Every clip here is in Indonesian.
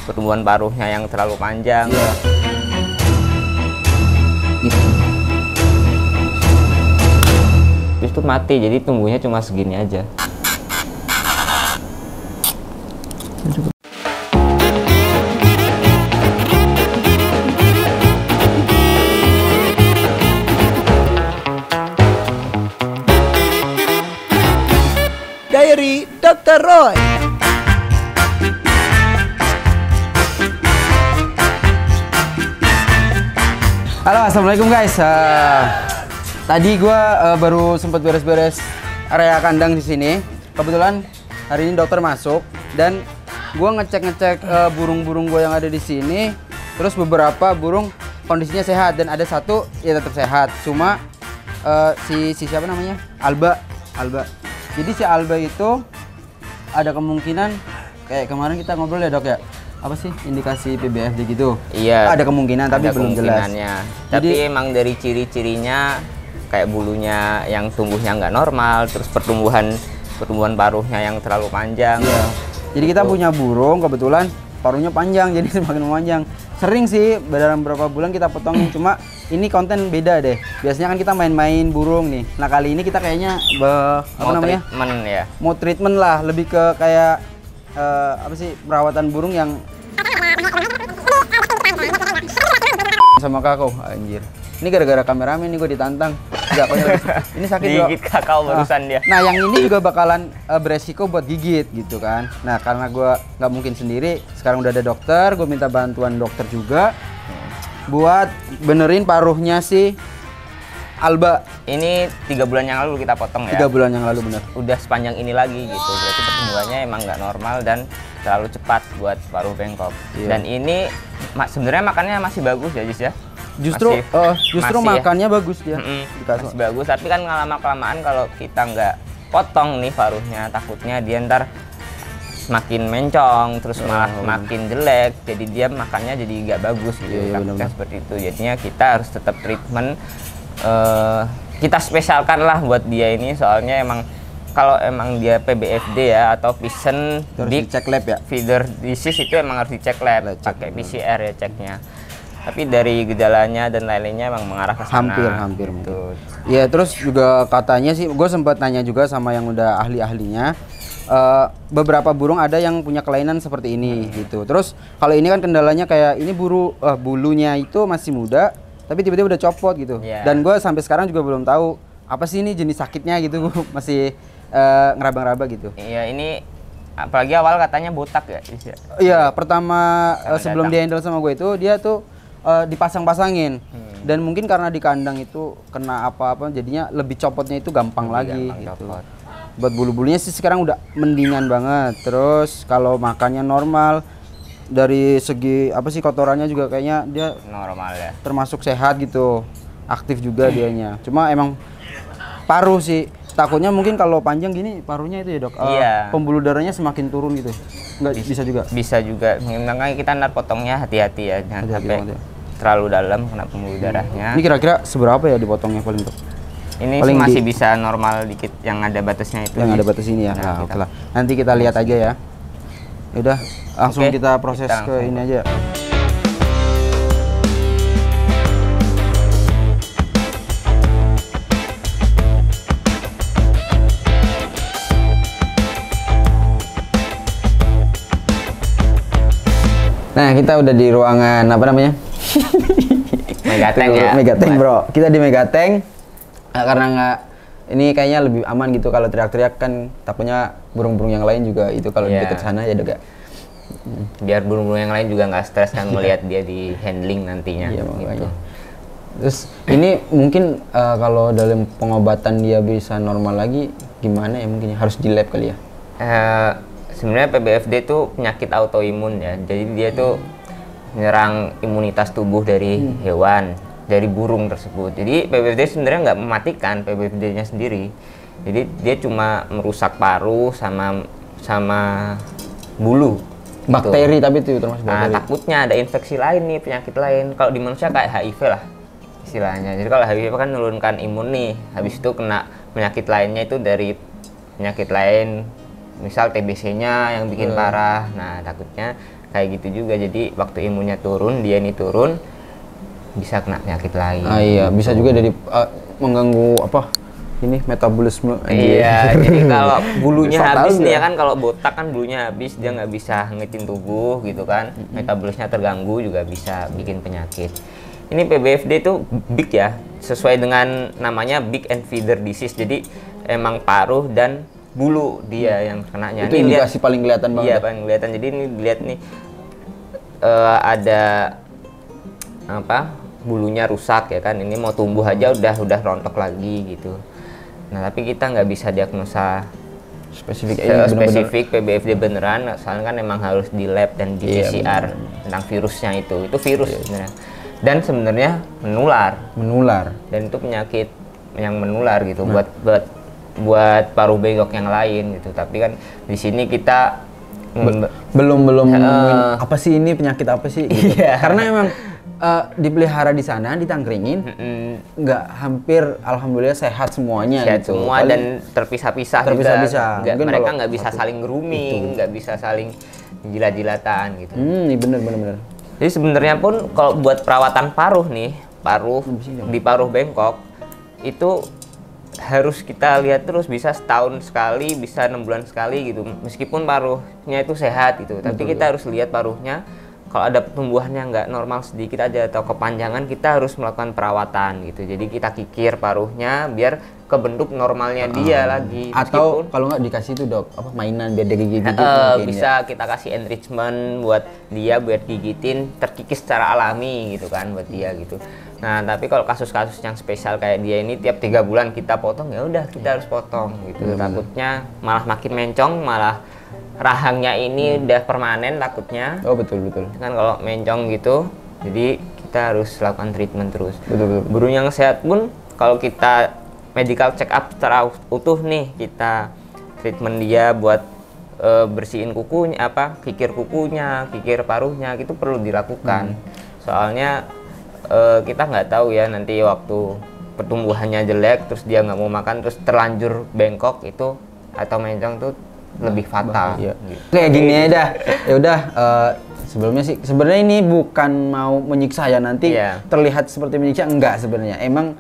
pertumbuhan paruhnya yang terlalu panjang. Iya. Gitu. Terus itu mati, jadi tumbuhnya cuma segini aja. Diary Dr. Roy. Halo, assalamualaikum guys. Tadi gue baru sempat beres-beres area kandang di sini. Kebetulan hari ini dokter masuk dan gue ngecek burung-burung gue yang ada di sini. Terus beberapa burung kondisinya sehat dan ada satu ya tetap sehat. Cuma si siapa namanya? Alba. Jadi si Alba itu ada kemungkinan kayak kemarin kita ngobrol ya dok ya. Apa sih indikasi PBFD gitu? Iya. Ada kemungkinan tapi belum jelas. Tapi emang dari ciri-cirinya kayak bulunya yang tumbuhnya nggak normal, terus pertumbuhan paruhnya yang terlalu panjang. Iya. Jadi kita punya burung kebetulan paruhnya panjang jadi semakin memanjang. Sering sih dalam beberapa bulan kita potongin, cuma ini konten beda deh. Biasanya kan kita main-main burung nih. Nah kali ini kita kayaknya treatment ya. Mau treatment lah, lebih ke kayak apa sih perawatan burung yang sama kakao anjir. Ini gara-gara kameramen nih gue ditantang. Enggak, ini sakit bro. Gigit kakao barusan dia. Nah yang ini juga bakalan beresiko buat gigit gitu kan. Nah karena gue nggak mungkin sendiri, sekarang udah ada dokter, gue minta bantuan dokter juga buat benerin paruhnya si Alba. Ini 3 bulan yang lalu kita potong ya. 3 bulan yang lalu bener. Udah sepanjang ini lagi gitu. Berarti pertumbuhannya emang nggak normal dan terlalu cepat buat paruh bengkok. Iya. Dan ini sebenarnya makannya masih bagus ya Jis ya. Justru masih makannya bagus dia. Masih bagus, tapi kan lama-kelamaan kalau kita nggak potong nih paruhnya, takutnya dia ntar semakin mencong, terus malah makin jelek, jadi dia makannya jadi nggak bagus gitu. Iya, Takutnya seperti itu. Jadinya kita harus tetap treatment, kita spesialkan lah buat dia ini, soalnya emang kalau emang dia PBFD ya atau Pigeon cek lab ya. Feeder disease itu emang harus dicek lab, pakai PCR ya ceknya. Tapi dari gejalanya dan lain-lainnya emang mengarah ke sana. Hampir gitu. Ya terus juga katanya sih, gue sempat nanya juga sama yang udah ahlinya. Beberapa burung ada yang punya kelainan seperti ini gitu. Terus kalau ini kan kendalanya kayak ini bulunya itu masih muda, tapi tiba-tiba udah copot gitu. Yeah. Dan gue sampai sekarang juga belum tahu apa sih ini jenis sakitnya gitu. Masih ngeraba-ngeraba gitu. Iya ini. Apalagi awal katanya botak ya? Iya, pertama sebelum dia handle sama gue itu dia tuh dipasang-pasangin dan mungkin karena di kandang itu kena apa-apa jadinya lebih copotnya itu gampang lagi gitu. Buat bulu-bulunya sih sekarang udah mendingan banget. Terus kalau makannya normal, dari segi apa sih kotorannya juga kayaknya dia normal ya. Termasuk sehat gitu, aktif juga dianya. Cuma emang paruh sih. Takutnya mungkin kalau panjang gini paruhnya itu ya dok, pembuluh darahnya semakin turun gitu. Nggak bisa juga? Bisa juga, makanya kita ntar potongnya hati-hati ya, jangan sampai terlalu dalam kena pembuluh darahnya. Ini kira-kira seberapa ya dipotongnya paling dok? Ini paling masih bisa normal dikit, yang ada batasnya itu. Yang ada batas ini ya, nah, oke lah. Nanti kita lihat aja ya. Yaudah, langsung kita proses ke ini aja. Nah, kita udah di ruangan apa namanya? Megatank ya. Megatank, bro. Kita di Megatank. Karena nggak, ini kayaknya lebih aman gitu kalau teriak-teriak kan takutnya burung-burung yang lain juga itu kalau di dekat sana ya dok ya. Biar burung-burung yang lain juga nggak stres kan melihat dia di handling nantinya. Iya, makanya. Terus ini mungkin kalau dalam pengobatan dia bisa normal lagi gimana ya, mungkin harus di lab kali ya? Sebenarnya PBFD itu penyakit autoimun ya, jadi dia tuh menyerang imunitas tubuh dari hewan, dari burung tersebut. Jadi PBFD sebenarnya nggak mematikan PBFD-nya sendiri, jadi dia cuma merusak paru sama bulu. Bakteri gitu. Tapi itu termasuk bakteri. Nah, takutnya ada infeksi lain nih, penyakit lain. Kalau di manusia kayak HIV lah istilahnya. Jadi kalau HIV kan menurunkan imun nih, habis itu kena penyakit lainnya itu dari penyakit lain. Misal TBC-nya yang bikin parah. Nah, takutnya kayak gitu juga. Jadi waktu imunnya turun, dia ini turun, bisa kena penyakit lain. Iya, bisa juga dari mengganggu apa? Ini metabolisme. Iya, jadi kalau bulunya Fatal habis nih juga. ya kan, kalau botak kan bulunya habis, dia nggak bisa hangetin tubuh gitu kan, metabolisnya terganggu juga bisa bikin penyakit. Ini PBFD itu big ya, sesuai dengan namanya big and feeder disease. Jadi emang paruh dan bulu dia yang kenanya. Itu Ini indikasi paling kelihatan banget. Iya, paling kelihatan. Jadi ini lihat nih ada apa? Bulunya rusak ya kan. Ini mau tumbuh aja udah rontok lagi gitu. Nah, tapi kita nggak bisa diagnosa spesifik PBFD beneran, soalnya kan emang harus di lab dan di PCR tentang virusnya itu virus sebenarnya. Dan sebenarnya menular. Dan itu penyakit yang menular gitu, buat paruh bengkok yang lain gitu. Tapi kan di sini kita belum nemuin apa sih ini penyakit apa sih gitu. Karena emang dipelihara di sana, ditangkringin, nggak hampir, alhamdulillah sehat semuanya. Sehat gitu. semua dan terpisah-pisah. Mereka nggak bisa saling grooming, nggak bisa saling jilat-jilatan gitu. Bener. Jadi sebenarnya pun kalau buat perawatan paruh nih, di paruh bengkok itu harus kita lihat terus, bisa setahun sekali, bisa 6 bulan sekali gitu. Meskipun paruhnya itu sehat gitu, tapi kita harus lihat paruhnya. Kalau ada pertumbuhan yang nggak normal sedikit aja atau kepanjangan, kita harus melakukan perawatan gitu. Jadi kita kikir paruhnya biar kebentuk normalnya dia lagi. Atau kalau nggak dikasih itu dok, apa mainan biar dia gigit bisa kita kasih enrichment buat dia, buat gigitin terkikis secara alami gitu kan buat dia gitu. Nah, tapi kalau kasus-kasus yang spesial kayak dia ini tiap 3 bulan kita potong, ya udah kita harus potong gitu. Takutnya malah makin mencong, malah rahangnya ini udah permanen takutnya. Oh betul. Kan kalau mencong gitu, jadi kita harus lakukan treatment terus. Betul. Burung yang sehat pun kalau kita medical check up secara utuh nih, kita treatment dia buat bersihin kukunya, kikir kukunya, kikir paruhnya, itu perlu dilakukan. Soalnya kita nggak tahu ya nanti waktu pertumbuhannya jelek, terus dia nggak mau makan, terus terlanjur bengkok itu atau mencong tuh lebih fatal. Gitu. Kayak gini aja. Ya udah. Sebelumnya sih sebenarnya ini bukan mau menyiksa ya, nanti terlihat seperti menyiksa, enggak sebenarnya. Emang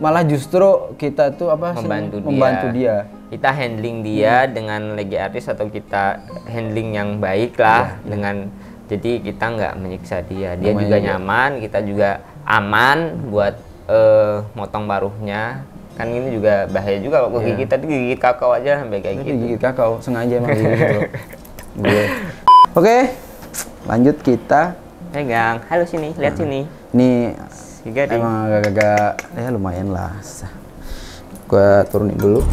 malah justru kita tuh membantu dia. Kita handling dia dengan legi artis, atau kita handling yang baik lah dengan, jadi kita nggak menyiksa dia. Dia juga nyaman, kita juga aman buat motong paruhnya. Kan ini juga bahaya juga kalau gigit, tadi gigit kakao aja sampai kayak gitu. Gigit kakao sengaja emang gitu. Oke, lanjut kita pegang. Halo sini, lihat sini. Ini Gading. emang agak-agak ya lumayan lah. Gua turunin dulu.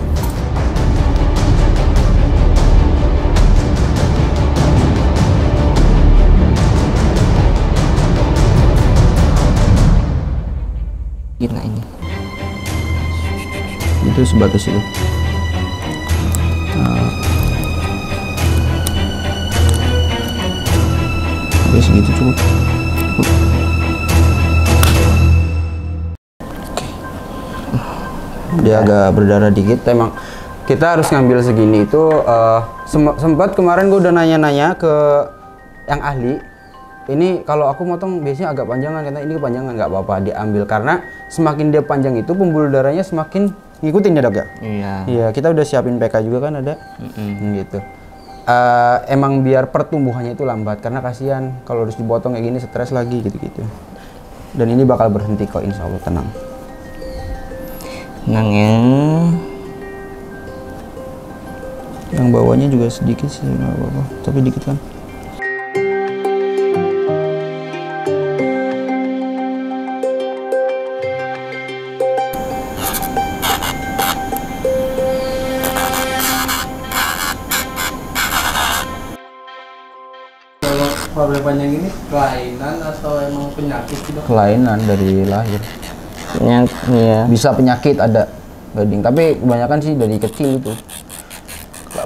Gila ini. Itu sebatas itu. Oke, segitu cukup. Dia agak berdarah dikit. Emang kita harus ngambil segini itu. Sempat kemarin gue udah nanya-nanya ke yang ahli. Ini kalau aku motong biasanya agak panjangan, karena ini kepanjangan, nggak apa-apa diambil, karena semakin dia panjang itu pembuluh darahnya semakin ngikutin ya dok ya? Iya, kita udah siapin PK juga kan ada. Gitu. Emang biar pertumbuhannya itu lambat, karena kasihan kalau harus dipotong kayak gini, stres lagi gitu-gitu. Dan ini bakal berhenti kok, insya Allah, tenang. Tenang ya. Yang bawahnya juga sedikit sih, nggak apa-apa, tapi dikit kan. Paruh panjang ini kelainan atau emang penyakit gitu? Kelainan dari lahir. Bisa penyakit ada gading, tapi kebanyakan sih dari kecil itu.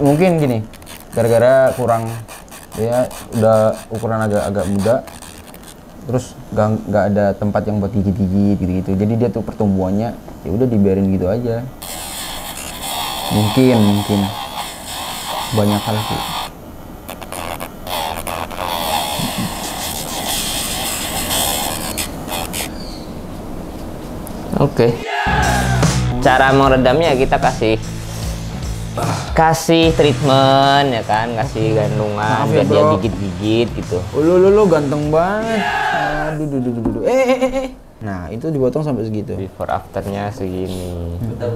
Mungkin gini, gara-gara kurang, ya udah ukuran agak muda, terus nggak ada tempat yang buat gigit-gigit gitu-gitu. Jadi dia tuh pertumbuhannya ya udah dibiarin gitu aja. Mungkin banyak hal sih. Oke. Cara meredamnya kita kasih treatment ya kan, kasih gandungan biar dia gigit-gigit gitu. Lu ganteng banget. Aduh. Nah, itu dipotong sampai segitu. Before afternya segini. Bentar.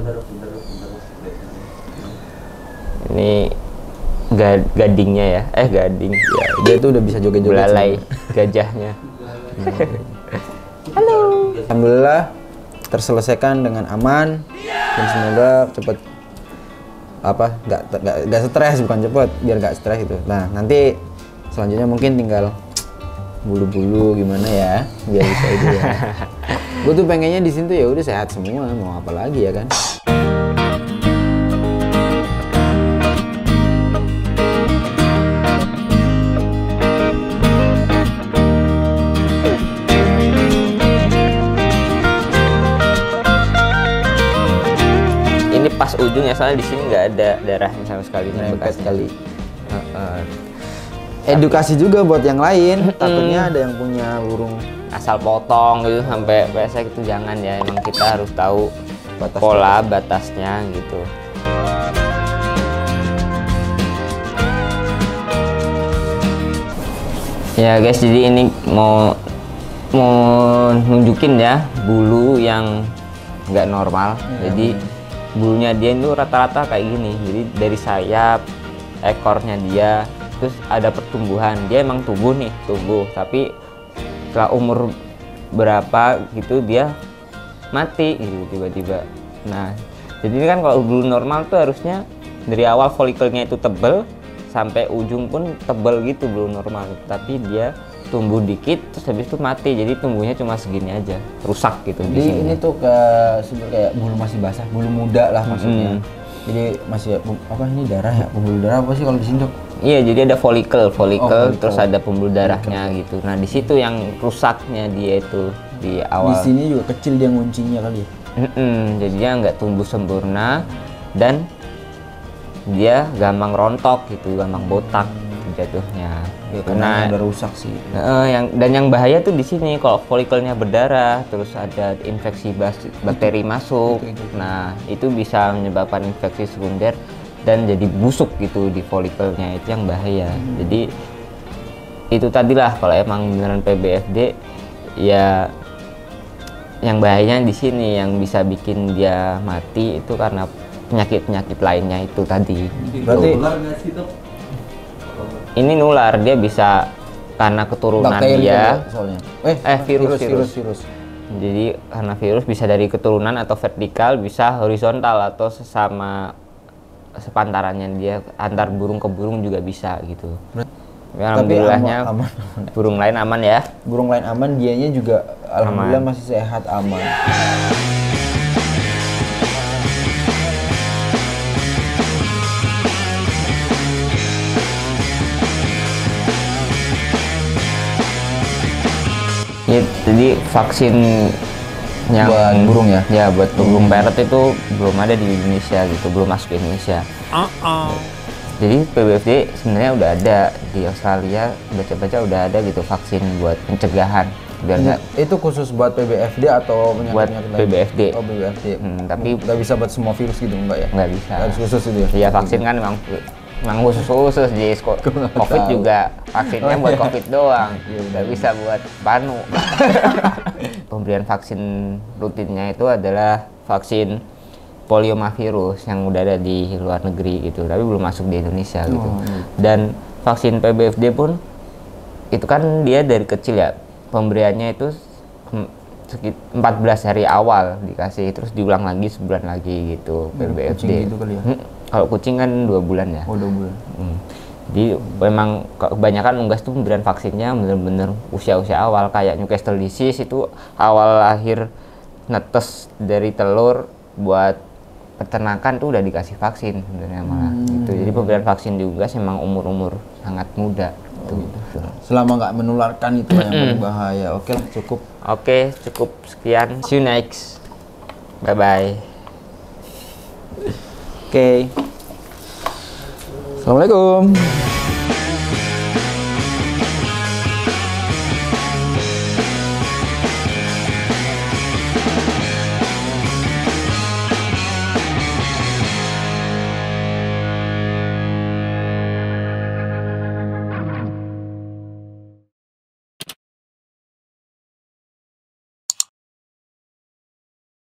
Ini gadingnya ya, gading. Ya, dia tuh udah bisa joget-joget. Belalai gajahnya. Halo. Alhamdulillah terselesaikan dengan aman dan semoga cepet nggak stres, bukan cepet, biar nggak stres gitu. Nah, nanti selanjutnya mungkin tinggal bulu-bulu gimana ya biar bisa itu ya. Gue tuh pengennya di sini tuh ya udah sehat semua, mau apa lagi ya kan. Ini pas ujungnya, soalnya di sini nggak ada darahnya sama sekali, Bekas sekali. Tapi edukasi juga buat yang lain, takutnya ada yang punya burung asal potong gitu sampai pesek itu jangan ya, emang kita harus tahu pola batasnya gitu. Ya guys, jadi ini mau nunjukin ya bulu yang nggak normal. Jadi bulunya dia itu rata-rata kayak gini, jadi dari sayap, ekornya dia, terus ada pertumbuhan. Dia emang tumbuh tapi setelah umur berapa gitu dia mati gitu tiba-tiba. Nah, jadi ini kan kalau bulu normal tuh harusnya dari awal folikelnya itu tebel sampai ujung pun tebel gitu bulu normal, tapi dia tumbuh dikit terus habis itu mati, jadi tumbuhnya cuma segini aja, rusak gitu. Jadi ini tuh kayak bulu masih basah, bulu muda lah maksudnya. Jadi masih ini darah ya, pembuluh darah apa sih kalau di sini dok? Iya, jadi ada folikel terus ada pembuluh darahnya gitu. Nah di situ yang rusaknya dia itu di awal. Di sini juga kecil dia nguncinya kali ya. Jadi dia nggak tumbuh sempurna dan dia gampang rontok gitu, gampang botak jatuhnya. Ya, karena udah rusak sih. Yang bahaya tuh di sini kalau folikelnya berdarah, terus ada infeksi bakteri masuk. Nah itu bisa menyebabkan infeksi sekunder dan jadi busuk gitu di folikelnya, itu yang bahaya. Jadi itu tadilah kalau emang beneran PBFD ya, yang bahayanya di sini yang bisa bikin dia mati itu karena penyakit lainnya itu tadi. Berarti ini nular, dia bisa karena keturunan bakteri dia soalnya. Virus. Jadi karena virus bisa dari keturunan atau vertikal, bisa horizontal atau sepantarannya dia, antar burung ke burung juga bisa gitu. Ya, alhamdulillahnya aman. Burung lain aman ya. Burung lain aman, dianya juga alhamdulillah masih sehat, aman. Ya, jadi vaksin yang buat burung ya? Ya, buat burung parrot itu belum ada di Indonesia gitu, belum masuk ke Indonesia. Jadi PBFD sebenarnya udah ada di Australia, baca-baca udah ada gitu vaksin buat pencegahan. Biar itu khusus buat PBFD atau penyakit-penyakit lain? PBFD. Oh, PBFD. Tapi nggak bisa buat semua virus gitu, enggak ya? Nggak bisa. Harus khusus itu ya? Iya, vaksin kan memang khusus di COVID juga, vaksinnya buat COVID doang, nggak bisa buat panu. Pemberian vaksin rutinnya itu adalah vaksin poliomavirus yang udah ada di luar negeri gitu, tapi belum masuk di Indonesia gitu. Dan vaksin PBFD pun itu kan dia dari kecil ya, pemberiannya itu 14 hari awal dikasih, terus diulang lagi sebulan lagi gitu. PBFD gitu kali ya? Kalau kucing kan 2 bulan ya. Oh, 2 bulan. Jadi memang kebanyakan unggas tuh pemberian vaksinnya bener-bener usia-usia awal, kayak Newcastle disease itu awal lahir netes dari telur buat peternakan tuh udah dikasih vaksin sebenarnya malah gitu. Jadi pemberian vaksin di unggas memang umur-umur sangat muda. Gitu. Selama nggak menularkan itu yang paling bahaya. Oke lah, cukup. Oke, cukup sekian. See you next. Bye bye. Oke. Assalamualaikum.